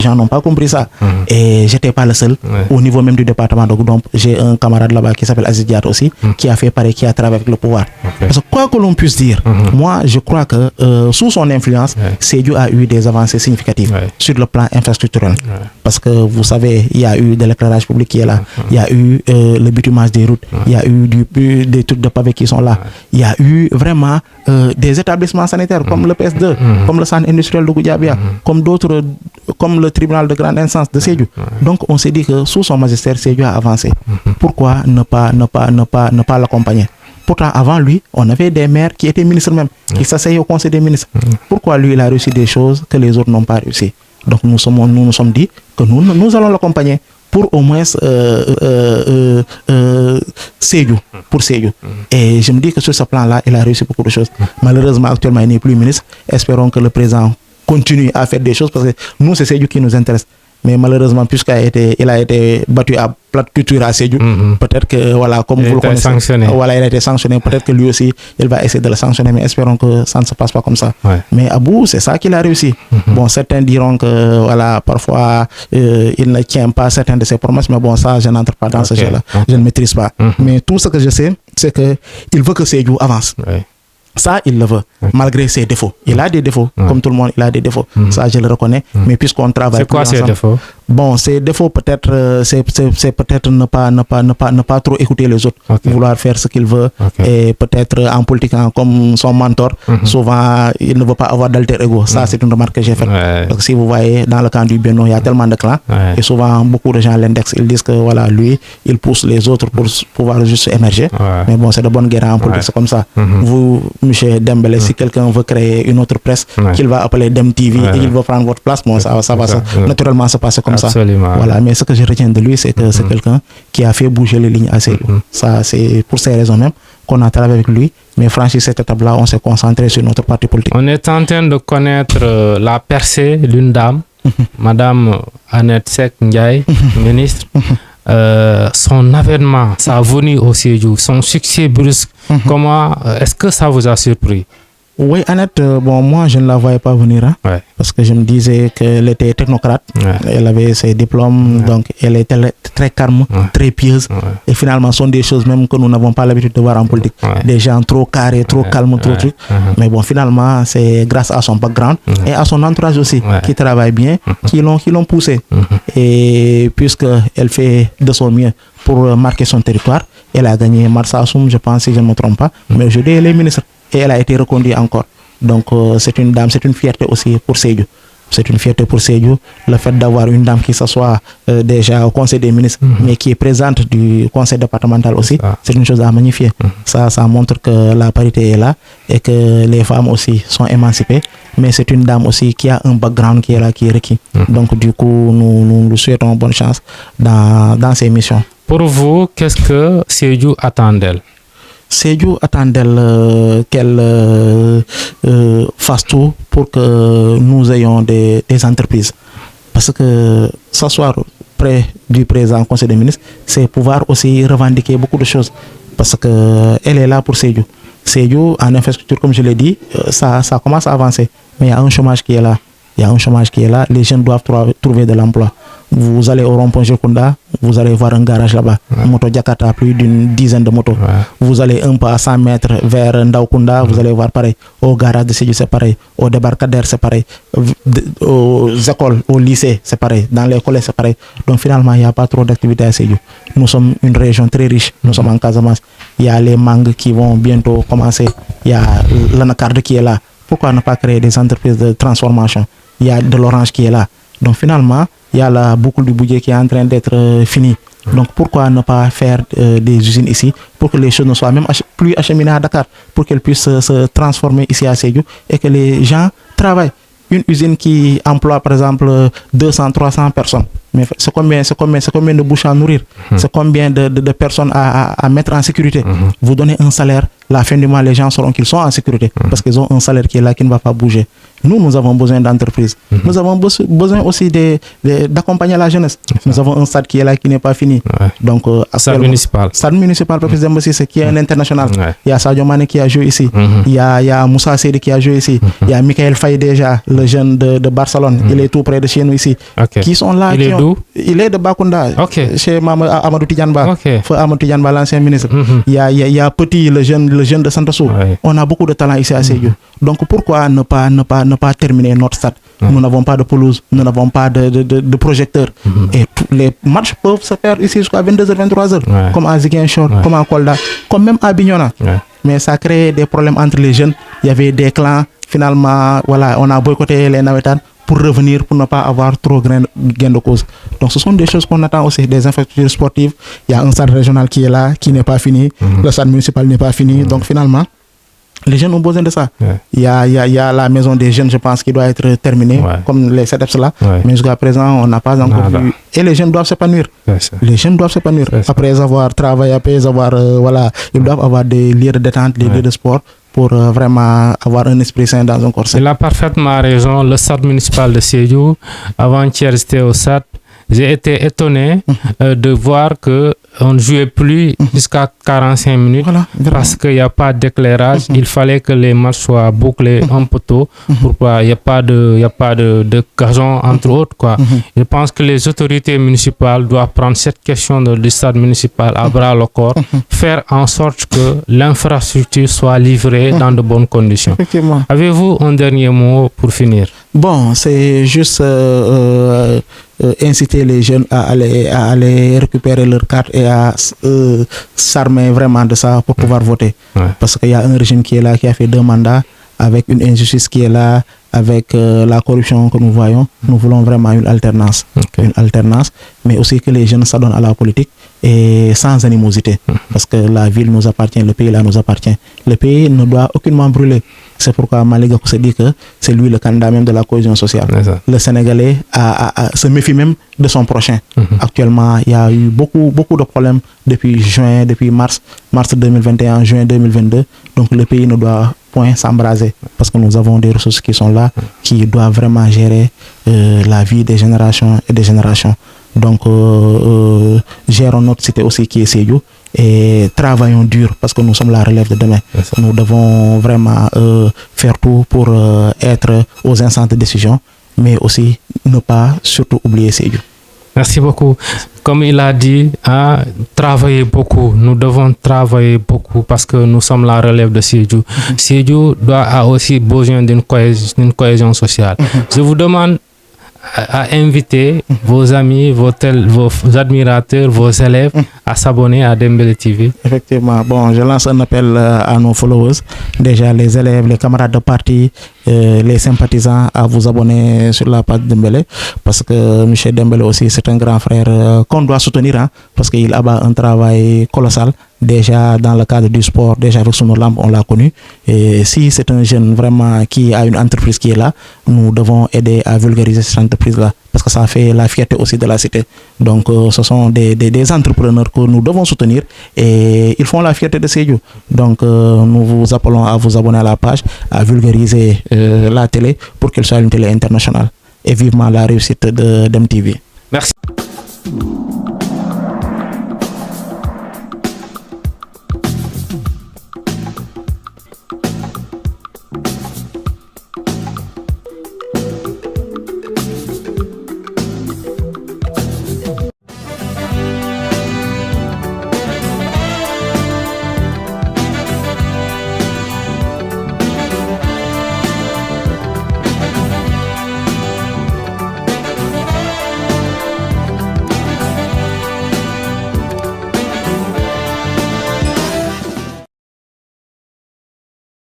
gens n'ont pas compris ça. Et j'étais pas le seul. Au niveau même du département. Donc j'ai un camarade là-bas qui s'appelle Aziz Diat aussi, qui a fait pareil, qui a travaillé avec le pouvoir. Parce que quoi que l'on puisse dire, moi je crois que sous son influence, Sédhiou a eu des avancées significatives sur le plan infrastructurel. Parce que vous savez, il y a eu de l'éclairage public qui est là, il y a eu le bitumage des routes, il y a eu des trucs de pavés qui sont là, il y a eu vraiment des établissements sanitaires comme le PS2, comme le centre industriel de Goudiabia, comme d'autres, comme le tribunal de grande instance de Sédhiou. Donc on s'est dit que sous son magistère, Sédhiou a avancé. Pourquoi ne pas l'accompagner? Pourtant, avant lui, on avait des maires qui étaient ministres même, qui s'asseyaient au conseil des ministres. Pourquoi lui, il a réussi des choses que les autres n'ont pas réussi? Donc nous nous sommes dit que nous allons l'accompagner pour au moins Sédhiou, pour Sédhiou. Et je me dis que sur ce plan-là, il a réussi beaucoup de choses. Malheureusement, actuellement, il n'est plus ministre. Espérons que le président continue à faire des choses parce que nous, c'est Sédhiou qui nous intéresse. Mais malheureusement, puisqu'il a été battu à plate culture à Sédhiou, peut-être que, voilà, comme vous le connaissez, voilà, il a été sanctionné. Peut-être que lui aussi, il va essayer de le sanctionner, mais espérons que ça ne se passe pas comme ça. Mais Abou, c'est ça qu'il a réussi. Bon, certains diront que, voilà, parfois, il ne tient pas certaines de ses promesses, mais bon, ça, je n'entre pas dans ce jeu-là. Je ne maîtrise pas. Mais tout ce que je sais, c'est qu'il veut que Sédhiou avance. Ça, il le veut, malgré ses défauts. Il a des défauts, comme tout le monde, il a des défauts. Ça, je le reconnais. Mais puisqu'on travaille... C'est quoi ses défauts? Bon, ses défauts, peut-être, c'est peut-être ne pas trop écouter les autres, vouloir faire ce qu'il veut. Et peut-être en politique, comme son mentor, souvent, il ne veut pas avoir d'alter ego. Ça, c'est une remarque que j'ai faite. Donc, si vous voyez, dans le camp du Bénin, il y a tellement de clans. Et souvent, beaucoup de gens l'indexent. Ils disent que, voilà, lui, il pousse les autres pour pouvoir juste émerger. Mais bon, c'est de bonne guerre en politique, c'est comme ça. Vous, M. Dembélé, si quelqu'un veut créer une autre presse, qu'il va appeler Dem TV et il veut prendre votre place, bon, ça va naturellement se passer comme ça. Voilà, mais ce que je retiens de lui, c'est que c'est quelqu'un qui a fait bouger les lignes assez loin. Ça, c'est pour ces raisons même qu'on a travaillé avec lui. Mais franchi cette étape-là, on s'est concentré sur notre parti politique. On est en train de connaître la percée d'une dame, Madame Annette Seck Ndiaye, ministre. Son avènement, sa venue au Sédhiou, son succès brusque, comment est-ce que ça vous a surpris? Oui, Annette, bon, moi, je ne la voyais pas venir, parce que je me disais qu'elle était technocrate, elle avait ses diplômes, donc elle était très calme, très pieuse, et finalement, ce sont des choses même que nous n'avons pas l'habitude de voir en politique. Des gens trop carrés, trop calmes, trop trucs. Mais bon, finalement, c'est grâce à son background et à son entourage aussi, qui travaille bien, qui l'ont poussé. Et puisqu'elle fait de son mieux pour marquer son territoire, elle a gagné Marsassoum, je pense, si je ne me trompe pas, mais aujourd'hui, elle est ministre. Et elle a été reconduite encore. Donc, c'est une dame, c'est une fierté aussi pour Sédhiou. C'est une fierté pour Sédhiou, le fait d'avoir une dame qui s'assoit déjà au Conseil des ministres, mais qui est présente du Conseil départemental aussi. C'est une chose à magnifier. Ça montre que la parité est là et que les femmes aussi sont émancipées. Mais c'est une dame aussi qui a un background qui est là, qui est requis. Donc, du coup, nous lui souhaitons bonne chance dans ses missions. Pour vous, qu'est-ce que Sédhiou attend d'elle? Sédhiou attend d'elle qu'elle fasse tout pour que nous ayons des entreprises. Parce que s'asseoir près du président du Conseil des ministres, c'est pouvoir aussi revendiquer beaucoup de choses. Parce qu'elle est là pour Sédhiou. Sédhiou, en infrastructure, comme je l'ai dit, ça commence à avancer. Mais il y a un chômage qui est là. Les jeunes doivent trouver de l'emploi. Vous allez au rond-point Jokunda, vous allez voir un garage là-bas. Moto Jakarta, plus d'une dizaine de motos. Vous allez un peu à 100 mètres vers Ndaokunda, vous allez voir pareil. Au garage de Sédhiou, c'est pareil. Au débarcadère, c'est pareil. Aux écoles, au lycée, c'est pareil. Dans les collèges, c'est pareil. Donc finalement, il n'y a pas trop d'activités à Sédhiou. Nous sommes une région très riche. Nous sommes en Casamance. Il y a les mangues qui vont bientôt commencer. Il y a l'anacarde qui est là. Pourquoi ne pas créer des entreprises de transformation? Il y a de l'orange qui est là. Donc finalement, il y a la boucle du budget qui est en train d'être finie. Donc pourquoi ne pas faire des usines ici pour que les choses ne soient même plus acheminées à Dakar, pour qu'elles puissent se transformer ici à Sédhiou et que les gens travaillent. Une usine qui emploie par exemple 200, 300 personnes Mais c'est combien de bouches à nourrir? C'est combien de personnes à mettre en sécurité? Vous donnez un salaire, la fin du mois, les gens sauront qu'ils sont en sécurité parce qu'ils ont un salaire qui est là, qui ne va pas bouger. Nous avons besoin d'entreprises. Nous avons besoin aussi d'accompagner la jeunesse. Nous avons un stade qui est là, qui n'est pas fini. Donc, stade municipal. Stade municipal, c'est qui est un international. Il y a Sadio Mané qui a joué ici. Il y a Moussa Seydi qui a joué ici. Il y a Michael Faye déjà, le jeune de Barcelone. Il est tout près de chez nous ici. Qui sont là. Il est d'où? Il est de Bakunda, chez Amadou Tidiane-Ba. Amadou Tidiane-Ba, l'ancien ministre. Il y a Petit, le jeune de Santassou. On a beaucoup de talent ici à Sédhiou. Donc pourquoi ne pas terminer notre stade? Nous n'avons pas de pelouse, nous n'avons pas de projecteurs. Et tous les matchs peuvent se faire ici jusqu'à 22h, 23h. Comme à Ziguinchor, comme à Kolda, comme même à Bignona. Mais ça crée des problèmes entre les jeunes. Il y avait des clans. Finalement, voilà, on a boycotté les navetades pour revenir, pour ne pas avoir trop gain de cause. Donc ce sont des choses qu'on attend aussi, des infrastructures sportives. Il y a un stade régional qui est là, qui n'est pas fini. Le stade municipal n'est pas fini. Donc finalement, les jeunes ont besoin de ça. Il y a la maison des jeunes, je pense, qui doit être terminée, comme les CEDEPS là. Mais jusqu'à présent, on n'a pas encore vu. Et les jeunes doivent s'épanouir. Les jeunes doivent s'épanouir. Après avoir travaillé, après avoir, ils doivent avoir des lieux de détente, des lieux de sport, pour vraiment avoir un esprit sain dans un corps sain. Il a parfaitement raison. Le stade municipal de Sédhiou, avant-hier, j'étais au stade. J'ai été étonné de voir qu'on ne jouait plus jusqu'à 45 minutes parce qu'il n'y a pas d'éclairage. Il fallait que les matchs soient bouclés un peu tôt pour qu'il n'y ait pas de gazon, entre autres. Je pense que les autorités municipales doivent prendre cette question du stade municipal à bras le corps, faire en sorte que l'infrastructure soit livrée dans de bonnes conditions. Effectivement. Avez-vous un dernier mot pour finir? Bon, c'est juste inciter les jeunes à aller récupérer leur carte et à s'armer vraiment de ça pour pouvoir voter. Parce qu'il y a un régime qui est là, qui a fait 2 mandats, avec une injustice qui est là, avec la corruption que nous voyons. Nous voulons vraiment une alternance. Une alternance, mais aussi que les jeunes s'adonnent à la politique et sans animosité. Parce que la ville nous appartient, le pays là nous appartient. Le pays ne doit aucunement brûler. C'est pourquoi Malick Gakou se dit que c'est lui le candidat même de la cohésion sociale. Le Sénégalais se méfie même de son prochain. Actuellement, il y a eu beaucoup de problèmes depuis mars 2021, juin 2022. Donc le pays ne doit point s'embraser parce que nous avons des ressources qui sont là, qui doivent vraiment gérer la vie des générations et des générations. Donc, gérons notre cité aussi qui est Sédhiou et travaillons dur parce que nous sommes la relève de demain. Nous devons vraiment faire tout pour être aux instances de décision, mais aussi ne pas surtout oublier Sédhiou. Merci beaucoup. Comme il a dit, travailler beaucoup. Nous devons travailler beaucoup parce que nous sommes la relève de Sédhiou. Sédhiou a aussi besoin d'une cohésion sociale. Je vous demande à inviter vos amis, vos admirateurs, vos élèves à s'abonner à Dembélé TV. Effectivement. Bon, je lance un appel à nos followers, déjà les élèves, les camarades de parti, les sympathisants à vous abonner sur la page Dembélé parce que M. Dembélé aussi c'est un grand frère qu'on doit soutenir parce qu'il abat un travail colossal. Déjà dans le cadre du sport, déjà avec son lampe, on l'a connu. Et si c'est un jeune vraiment qui a une entreprise qui est là, nous devons aider à vulgariser cette entreprise-là parce que ça fait la fierté aussi de la cité. Donc ce sont des entrepreneurs que nous devons soutenir et ils font la fierté de Sédhiou. Donc nous vous appelons à vous abonner à la page, à vulgariser la télé pour qu'elle soit une télé internationale. Et vivement la réussite de DemTV. Merci.